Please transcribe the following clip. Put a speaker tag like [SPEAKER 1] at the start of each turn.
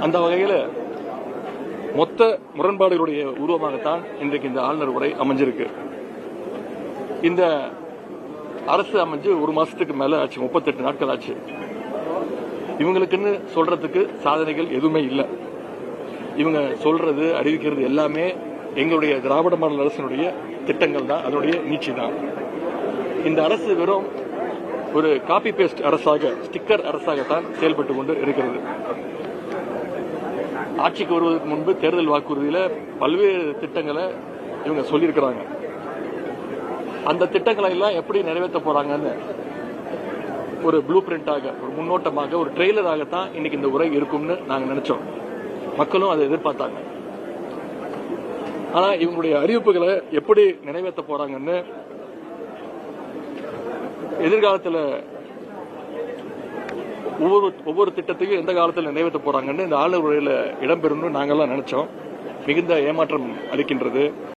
[SPEAKER 1] அந்த வகையில் மொத்த முரண்பாடுகளுடைய உருவமாகத்தான் இன்றைக்கு இந்த ஆளுநர் உரை அமைஞ்சிருக்கு. இந்த அரசு அமைஞ்சு ஒரு மாசத்துக்கு மேல ஆச்சு, 38 நாட்கள் ஆச்சு. இவங்களுக்குன்னு சொல்றதுக்கு சாதனைகள் எதுவுமே இல்லை. இவங்க சொல்றது அறிவிக்கிறது எல்லாமே எங்களுடைய திராவிட மாடல் அரசினுடைய திட்டங்கள் தான், அதனுடைய நீட்சி தான். இந்த அரசு வெறும் ஒரு காப்பி பேஸ்ட் அரசாக, ஸ்டிக்கர் அரசாகத்தான் செயல்பட்டு கொண்டு இருக்கிறது. ஆட்சிக்கு வருவதற்கு முன்பு தேர்தல் வாக்குறுதியில பல்வேறு திட்டங்களை இவங்க சொல்லியிருக்கிறாங்க. அந்த திட்டங்களை எல்லாம் எப்படி நிறைவேற்ற போறாங்கன்னு ஒரு ப்ளூ பிரிண்டாக, ஒரு முன்னோட்டமாக, ஒரு ட்ரெய்லராகத்தான் இன்னைக்கு இந்த உரை இருக்கும்னு நாங்க நினைச்சோம். மக்களும் அதை எதிர்பார்த்தாங்க. ஆனா இவங்களுடைய அறிவிப்புகளை எப்படி நிறைவேற்ற போறாங்கன்னு, எதிர்காலத்தில் ஒவ்வொரு திட்டத்தையும் எந்த காலத்தில் நிறைவேற்ற போறாங்கன்னு இந்த ஆளுநர் உரையில இடம்பெறும்னு நாங்கெல்லாம் நினைச்சோம். மிகுந்த ஏமாற்றம் அளிக்கின்றது.